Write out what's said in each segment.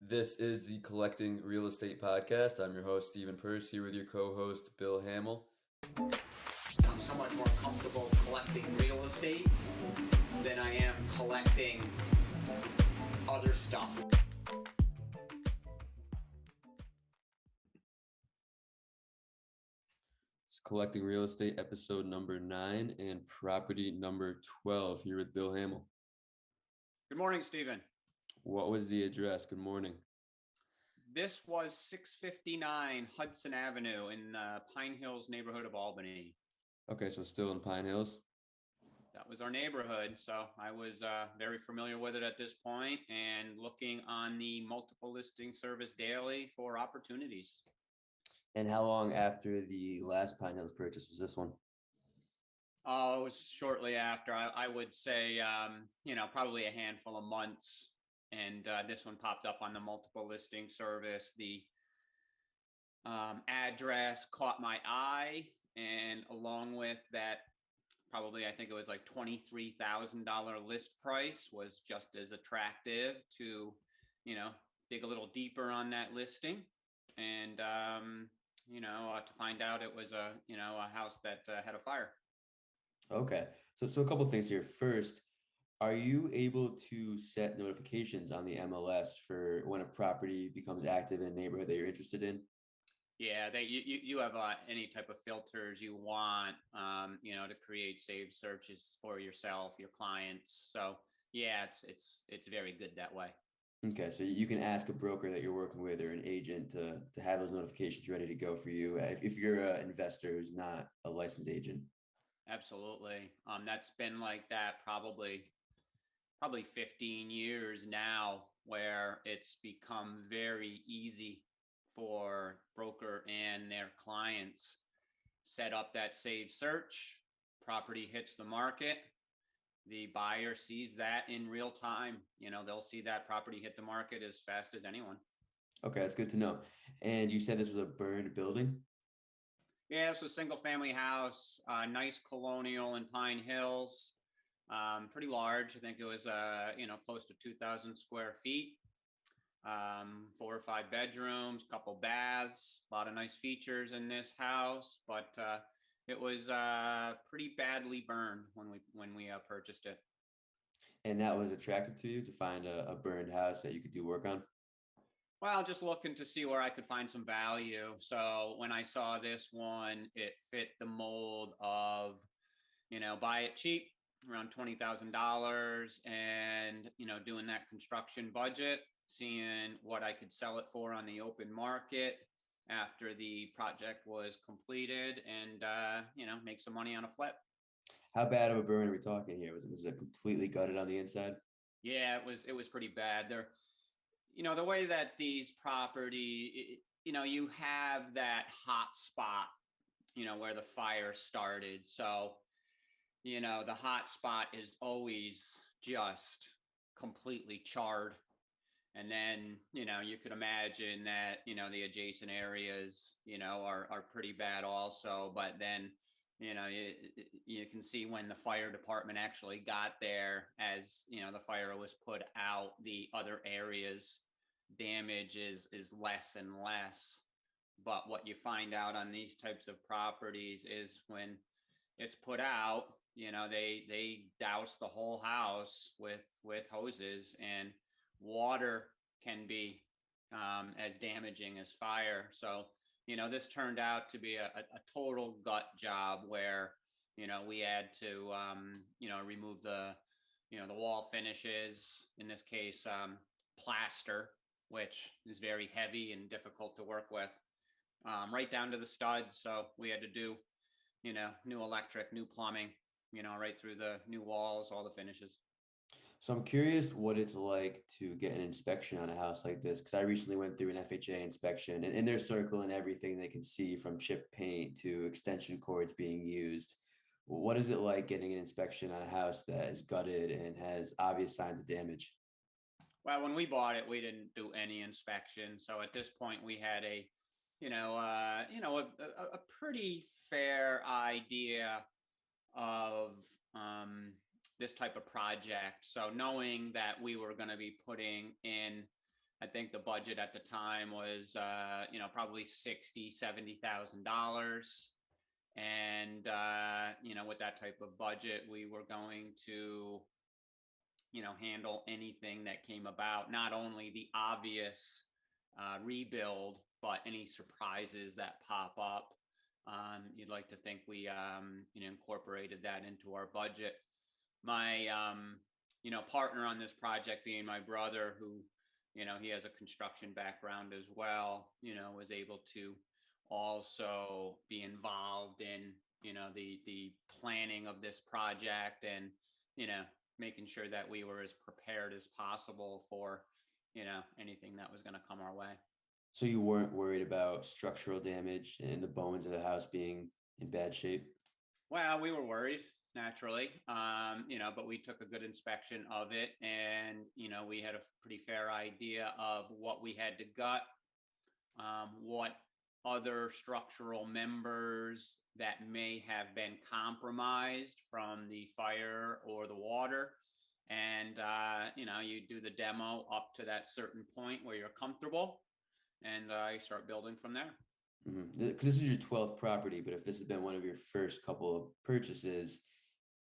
This is the Collecting Real Estate Podcast. I'm your host, Stephen Purse, here with your co-host, Bill Hamel. I'm somewhat more comfortable collecting real estate than I am collecting other stuff. It's Collecting Real Estate, episode number 9 and property number 12, here with Bill Hamel. Good morning, Stephen. What was the address? Good morning. This was 659 Hudson Avenue in Pine Hills neighborhood of Albany. Okay, so still in Pine Hills? That was our neighborhood, so I was very familiar with it at this point and looking on the multiple listing service daily for opportunities. And how long after the last Pine Hills purchase was this one? Oh, it was shortly after. I would say, probably a handful of months. And this one popped up on the multiple listing service. The address caught my eye, and along with that, probably I think it was like $23,000 list price was just as attractive to, dig a little deeper on that listing, and to find out it was a house that had a fire. Okay, so a couple of things here. First, are you able to set notifications on the MLS for when a property becomes active in a neighborhood that you're interested in? Yeah, you have any type of filters you want, to create saved searches for yourself, your clients. So yeah, it's very good that way. Okay, so you can ask a broker that you're working with or an agent to have those notifications ready to go for you if you're an investor who's not a licensed agent. Absolutely. That's been like that probably 15 years now, where it's become very easy for broker and their clients set up that saved search. Property hits the market. The buyer sees that in real time. They'll see that property hit the market as fast as anyone. Okay, that's good to know. And you said this was a burned building? Yeah, it's a single family house, nice colonial in Pine Hills. Pretty large. I think it was, close to 2,000 square feet. 4 or 5 bedrooms, couple baths, a lot of nice features in this house, but it was pretty badly burned when we purchased it. And that was attractive to you to find a burned house that you could do work on? Well, just looking to see where I could find some value. So when I saw this one, it fit the mold of, buy it cheap, around $20,000, and, doing that construction budget, seeing what I could sell it for on the open market after the project was completed, and, make some money on a flip. How bad of a burn are we talking here? Was it completely gutted on the inside? Yeah, it was pretty bad. The way that these property, you have that hot spot, where the fire started. So, the hot spot is always just completely charred. And then, you could imagine that, the adjacent areas, are pretty bad also. But then, you can see when the fire department actually got there, as, the fire was put out, the other areas damage is less and less. But what you find out on these types of properties is when it's put out, they douse the whole house with hoses, and water can be as damaging as fire. So, this turned out to be a total gut job where, we had to, remove the wall finishes, in this case, plaster, which is very heavy and difficult to work with, right down to the studs. So we had to do, new electric, new plumbing, right through the new walls, all the finishes. So I'm curious what it's like to get an inspection on a house like this, because I recently went through an FHA inspection, and they're circling everything they can see from chipped paint to extension cords being used. What is it like getting an inspection on a house that is gutted and has obvious signs of damage? Well, when we bought it, we didn't do any inspection. So at this point, we had a pretty fair idea of this type of project. So knowing that we were going to be putting in I think the budget at the time was, probably $60,000, $70,000. And, with that type of budget, we were going to, handle anything that came about, not only the obvious rebuild, but any surprises that pop up. You'd like to think we, incorporated that into our budget. My, partner on this project being my brother, who, he has a construction background as well, was able to also be involved in, the planning of this project and, making sure that we were as prepared as possible for, anything that was going to come our way. So you weren't worried about structural damage and the bones of the house being in bad shape? Well, we were worried naturally, but we took a good inspection of it, and we had a pretty fair idea of what we had to gut, what other structural members that may have been compromised from the fire or the water. And, you do the demo up to that certain point where you're comfortable, and you start building from there. Because this is your 12th property, but if this has been one of your first couple of purchases,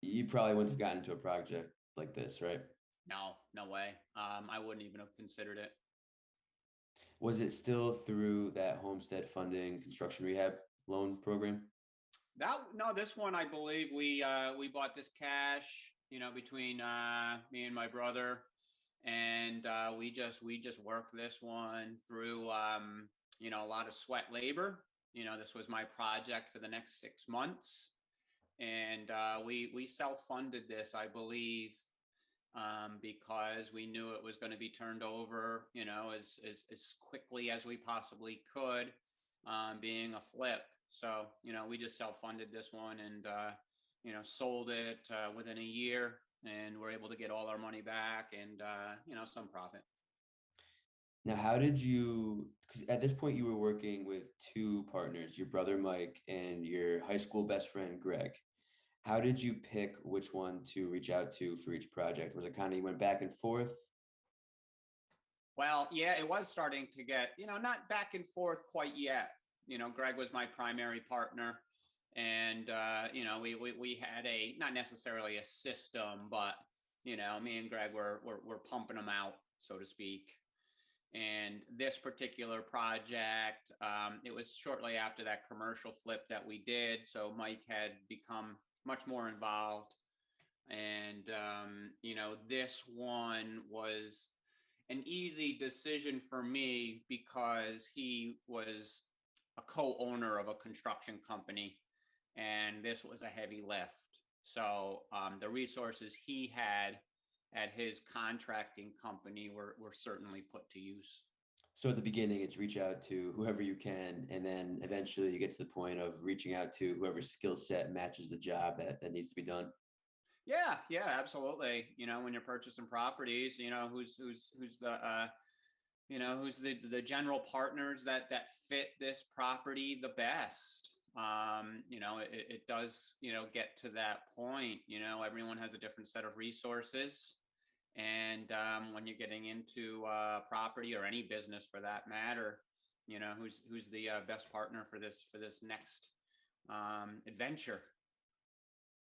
you probably wouldn't have gotten into a project like this, right? No way. I wouldn't even have considered it. Was it still through that homestead funding construction rehab loan program? No, this one, I believe we bought this cash, between me and my brother, and we just worked this one through, a lot of sweat labor. This was my project for the next 6 months, and we self-funded this, I believe, because we knew it was going to be turned over, as quickly as we possibly could, being a flip. So, we just self-funded this one and, sold it within a year, and we're able to get all our money back and, some profit. Now, how did you, because at this point you were working with two partners, your brother Mike and your high school best friend Greg. How did you pick which one to reach out to for each project? Was it kind of you went back and forth? Well, yeah, it was starting to get, not back and forth quite yet. Greg was my primary partner, and we had not necessarily a system, but me and Greg were pumping them out, so to speak. And this particular project, it was shortly after that commercial flip that we did, so Mike had become much more involved, and this one was an easy decision for me because he was a co-owner of a construction company, and this was a heavy lift. So the resources he had at his contracting company were certainly put to use. So at the beginning, it's reach out to whoever you can, and then eventually you get to the point of reaching out to whoever's skill set matches the job that needs to be done. Yeah, absolutely. When you're purchasing properties, who's the who's the general partners that fit this property the best. It does, get to that point. Everyone has a different set of resources. And when you're getting into property or any business for that matter, who's the best partner for this next adventure.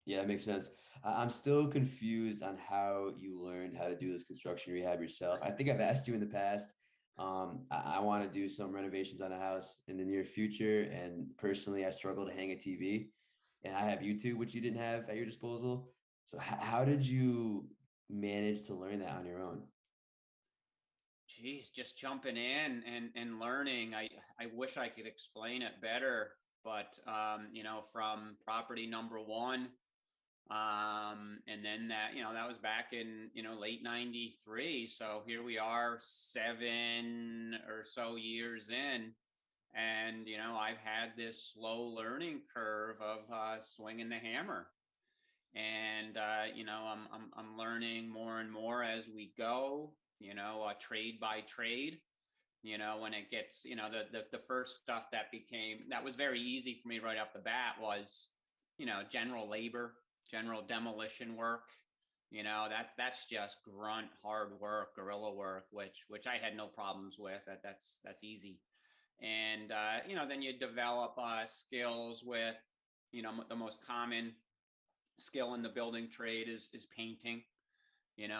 Yeah, that makes sense. I'm still confused on how you learned how to do this construction rehab yourself. I think I've asked you in the past. I want to do some renovations on a house in the near future, and personally, I struggle to hang a TV, and I have YouTube, which you didn't have at your disposal. So, how did you manage to learn that on your own? Geez, just jumping in and learning. I wish I could explain it better, but from property number one, and then that was back in late '93. So here we are, 7 or so years in, and I've had this slow learning curve of swinging the hammer, and I'm learning more and more as we go. Trade by trade. When it gets, the first stuff that was very easy for me right off the bat was, general labor, general demolition work, That's just grunt, hard work, guerrilla work, which I had no problems with. That's easy. And then you develop skills with, the most common skill in the building trade is painting.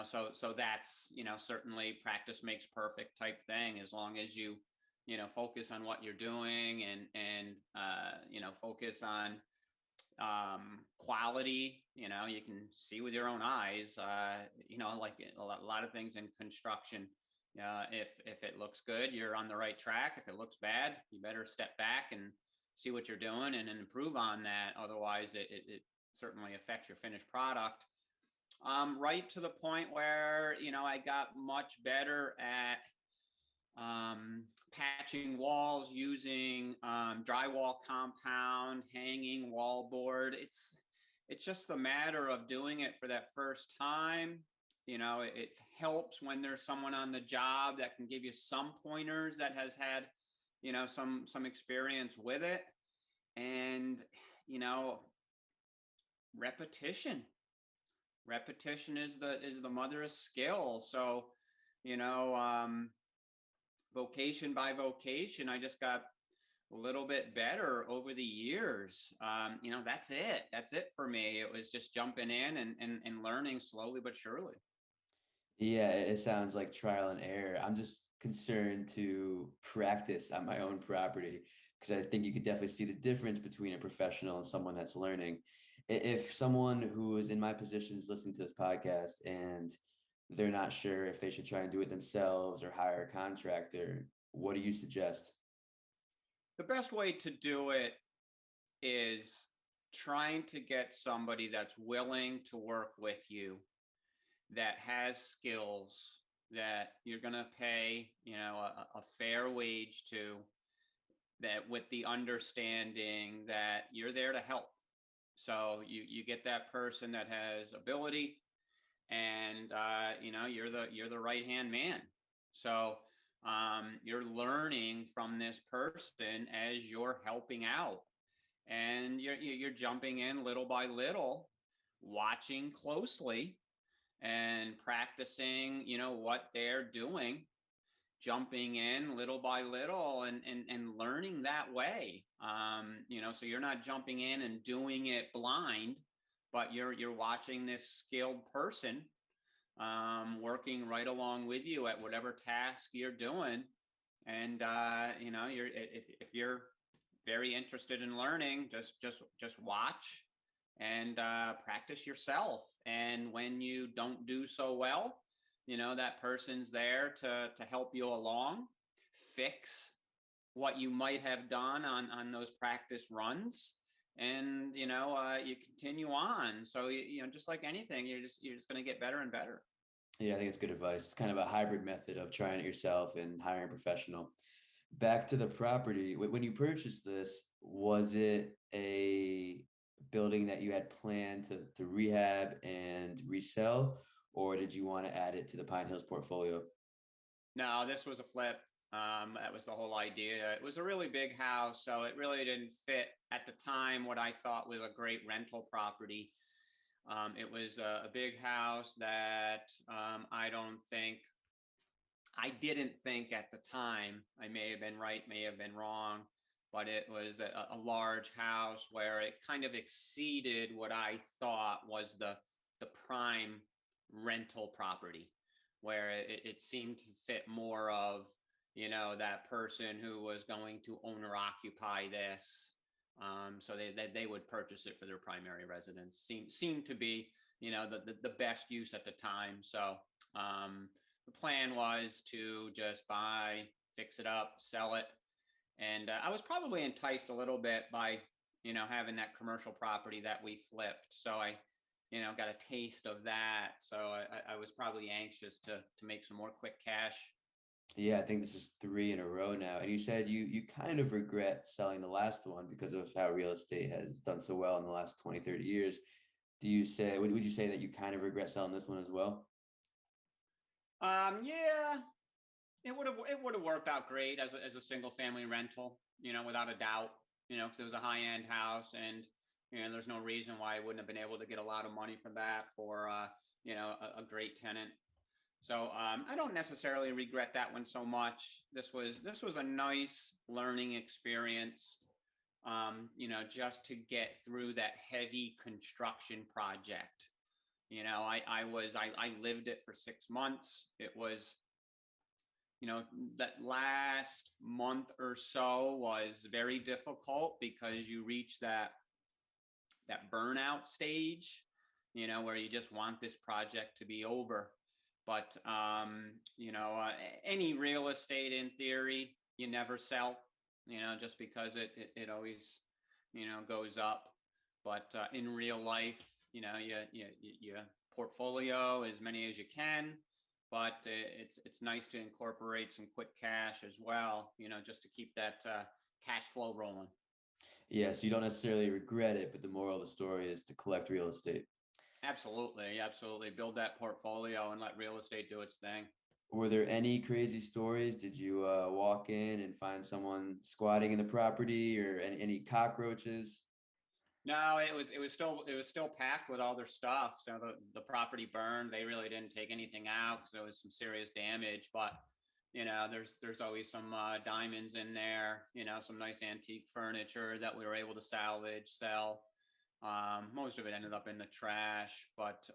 So that's, certainly practice makes perfect type thing, as long as you focus on what you're doing, and focus on quality. You can see with your own eyes, like a lot of things in construction. If it looks good, you're on the right track. If it looks bad, you better step back and see what you're doing, and improve on that. Otherwise, it certainly affects your finished product. Right to the point where, I got much better at patching walls using drywall compound, hanging wallboard. It's just the matter of doing it for that first time. It helps when there's someone on the job that can give you some pointers, that has had, some experience with it. And, repetition is the mother of skill. So, vocation by vocation, I just got a little bit better over the years. That's it for me. It was just jumping in and learning slowly but surely. Yeah, it sounds like trial and error. I'm just concerned to practice on my own property, because I think you could definitely see the difference between a professional and someone that's learning. If someone who is in my position is listening to this podcast and they're not sure if they should try and do it themselves or hire a contractor, what do you suggest? The best way to do it is trying to get somebody that's willing to work with you, that has skills, that you're going to pay, a fair wage to, that with the understanding that you're there to help. So you get that person that has ability, and you're the right hand man. So you're learning from this person as you're helping out, and you're jumping in little by little, watching closely and practicing, what they're doing, jumping in little by little, and learning that way. So you're not jumping in and doing it blind, but you're watching this skilled person working right along with you at whatever task you're doing. And if you're very interested in learning, just watch and practice yourself. And when you don't do so well, that person's there to help you along, fix what you might have done on those practice runs, and you continue on. So just like anything, you're just going to get better and better. Yeah, I think it's good advice. It's kind of a hybrid method of trying it yourself and hiring a professional. Back to the property. When you purchased this, was it a building that you had planned to rehab and resell, or did you want to add it to the Pine Hills portfolio? No, this was a flip. That was the whole idea. It was a really big house, so it really didn't fit at the time what I thought was a great rental property. It was a big house that I didn't think at the time. I may have been right, may have been wrong, but it was a large house where it kind of exceeded what I thought was the prime rental property, where it seemed to fit more of, that person who was going to owner occupy this. So they would purchase it for their primary residence. Seemed to be, the best use at the time. So the plan was to just buy, fix it up, sell it. And I was probably enticed a little bit by, having that commercial property that we flipped. So I, got a taste of that. So I was probably anxious to make some more quick cash. Yeah, I think this is three in a row now. And you said you kind of regret selling the last one because of how real estate has done so well in the last 20, 30 years. Would you say that you kind of regret selling this one as well? Yeah, it would have worked out great as a single family rental, without a doubt, because it was a high end house, and there's no reason why I wouldn't have been able to get a lot of money for that for a great tenant. So I don't necessarily regret that one so much. This was a nice learning experience. Just to get through that heavy construction project. I lived it for 6 months. It was, that last month or so was very difficult because you reach that burnout stage, where you just want this project to be over. But any real estate in theory, you never sell, just because it always, goes up. But in real life, you portfolio as many as you can. But it's nice to incorporate some quick cash as well, just to keep that cash flow rolling. Yeah, so you don't necessarily regret it, but the moral of the story is to collect real estate. Absolutely, absolutely. Build that portfolio and let real estate do its thing. Were there any crazy stories? Did you walk in and find someone squatting in the property or any cockroaches? No, it was still packed with all their stuff. So the property burned. They really didn't take anything out because there was some serious damage. But there's always some diamonds in there. Some nice antique furniture that we were able to salvage, sell. Most of it ended up in the trash, but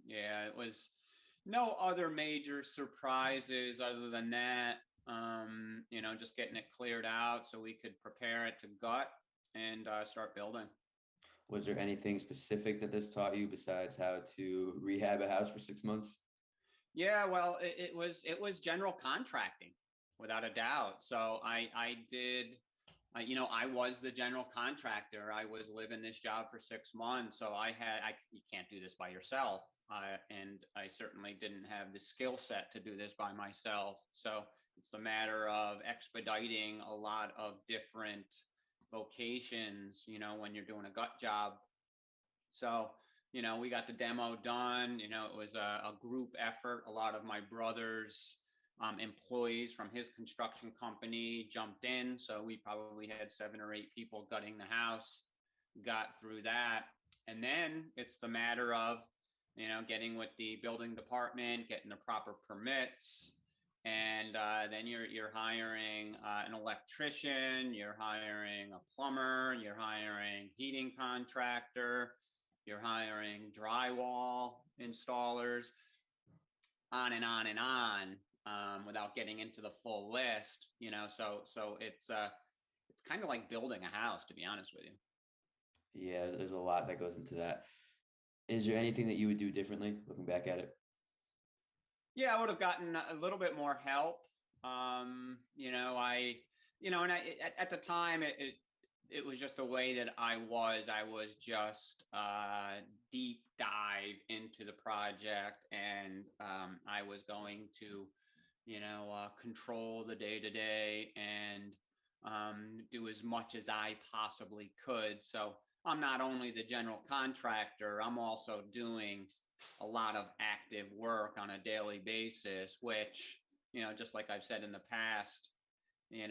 yeah, it was no other major surprises other than that. Just getting it cleared out so we could prepare it to gut and start building. Was there anything specific that this taught you besides how to rehab a house for 6 months? Yeah, well, it was general contracting without a doubt. So I did. I was the general contractor. I was living this job for 6 months, so you can't do this by yourself, and I certainly didn't have the skill set to do this by myself. So it's a matter of expediting a lot of different vocations, when you're doing a gut job. So, we got the demo done. It was a group effort. A lot of my brother's employees from his construction company jumped in. So we probably had 7 or 8 people gutting the house, got through that. And then it's the matter of, getting with the building department, getting the proper permits. And then you're hiring an electrician, you're hiring a plumber, you're hiring heating contractor, you're hiring drywall installers, on and on and on, without getting into the full list. So it's kind of like building a house, to be honest with you. Yeah, there's a lot that goes into that. Is there anything that you would do differently looking back at it? Yeah, I would have gotten a little bit more help. And at the time, it was just the way that I was. I was just deep dive into the project, and I was going to, control the day to day and do as much as I possibly could. So I'm not only the general contractor, I'm also doing a lot of active work on a daily basis, which, just like I've said in the past, you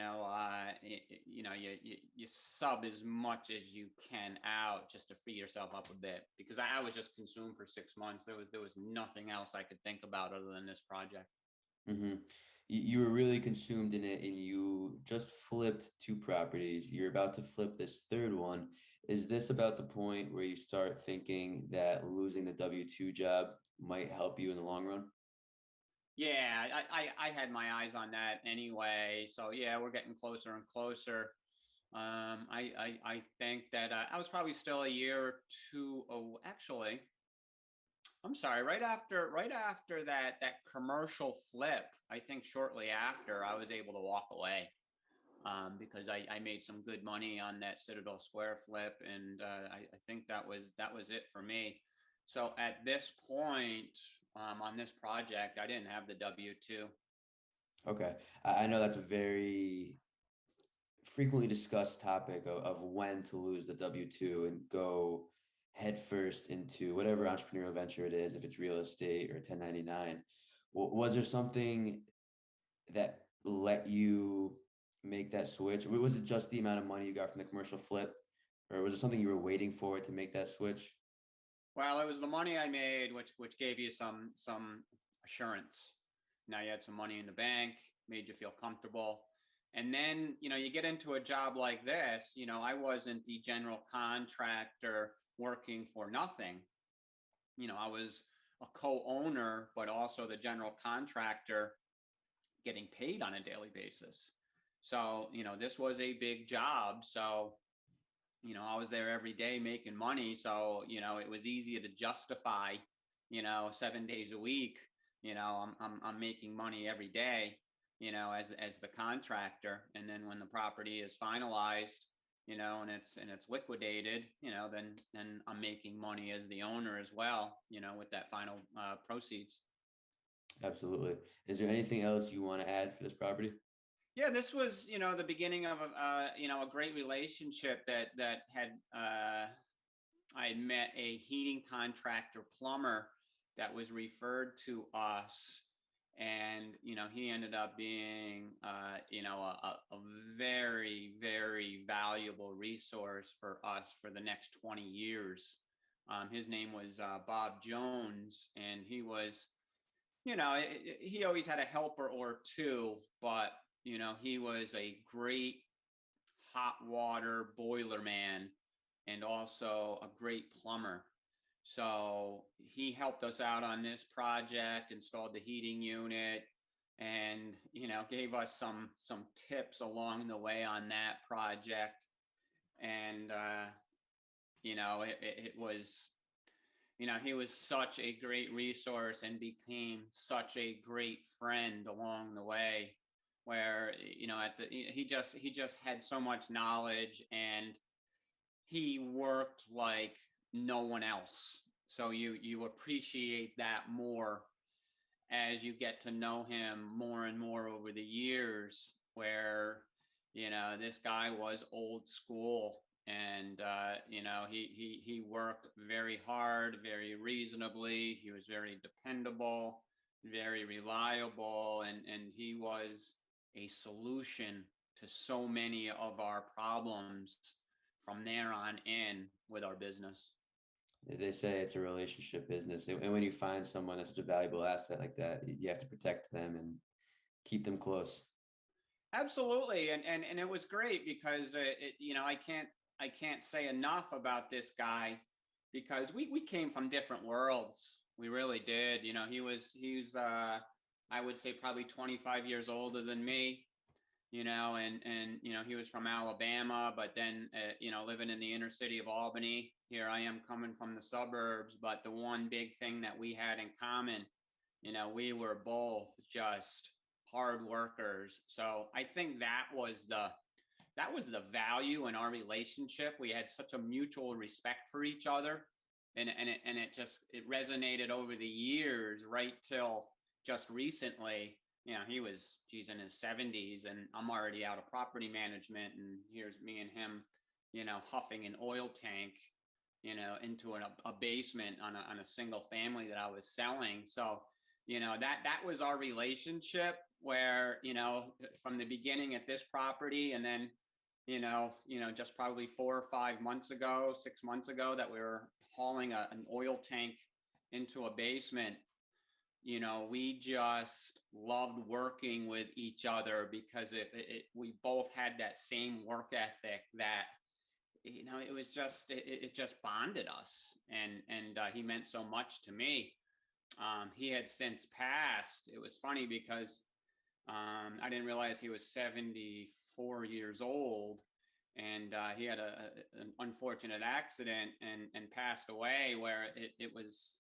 sub as much as you can out just to free yourself up a bit, because I was just consumed for 6 months. There was nothing else I could think about other than this project. Mm-hmm. You were really consumed in it, and you just flipped 2 properties. You're about to flip this third one. Is this about the point where you start thinking that losing the W-2 job might help you in the long run? Yeah, I had my eyes on that anyway. So yeah, we're getting closer and closer. I think that I was probably still a year or two. Oh, actually, I'm sorry. Right after that commercial flip, I think shortly after, I was able to walk away, because I made some good money on that Citadel Square flip, and I think that was it for me. So at this point, on this project, I didn't have the W-2. Okay. I know that's a very frequently discussed topic of when to lose the W-2 and go headfirst into whatever entrepreneurial venture it is, if it's real estate or 1099. Was there something that let you make that switch? Was it just the amount of money you got from the commercial flip, or was it something you were waiting for to make that switch? Well, it was the money I made, which gave you some assurance. Now you had some money in the bank, made you feel comfortable. And then, you get into a job like this, I wasn't the general contractor working for nothing. I was a co-owner, but also the general contractor getting paid on a daily basis. So, this was a big job. So, I was there every day making money. So, it was easy to justify, 7 days a week, I'm making money every day, as the contractor. And then when the property is finalized, and it's liquidated, then I'm making money as the owner as well, with that final proceeds. Absolutely. Is there anything else you want to add for this property? Yeah, this was, the beginning of a great relationship that had I had met a heating contractor plumber that was referred to us, and he ended up being a very, very valuable resource for us for the next 20 years. His name was Bob Jones, and he was, he always had a helper or two, but he was a great hot water boiler man and also a great plumber. So he helped us out on this project, installed the heating unit, and gave us some tips along the way on that project. And it was, he was such a great resource and became such a great friend along the way, where he just had so much knowledge, and he worked like no one else. So you appreciate that more as you get to know him more and more over the years, where this guy was old school, and he worked very hard, very reasonably. He was very dependable, very reliable, and he was a solution to so many of our problems from there on in with our business. They say it's a relationship business. And when you find someone that's such a valuable asset like that, you have to protect them and keep them close. Absolutely. And it was great because I can't say enough about this guy, because we came from different worlds. We really did. He's I would say probably 25 years older than me, and he was from Alabama, but then living in the inner city of Albany. Here I am coming from the suburbs, but the one big thing that we had in common, we were both just hard workers. So I think that was the value in our relationship. We had such a mutual respect for each other, and it resonated over the years, right till just recently. He was, in his 70s, and I'm already out of property management, and here's me and him, huffing an oil tank, into a basement on a single family that I was selling. So, that was our relationship, where, from the beginning at this property, and then, just probably 4 or 5 months ago, 6 months ago, that we were hauling an oil tank into a basement. We just loved working with each other, because we both had that same work ethic that, it was just, it just bonded us, and he meant so much to me. He had since passed. It was funny because I didn't realize he was 74 years old, and he had an unfortunate accident and passed away, where it was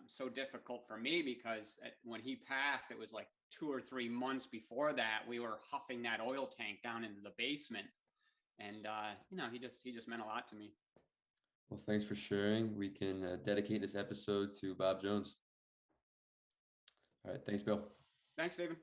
so difficult for me, because when he passed, it was like 2 or 3 months before that we were huffing that oil tank down into the basement, and he just meant a lot to me. Well, thanks for sharing. We can dedicate this episode to Bob Jones. All right. Thanks, Bill. Thanks, David.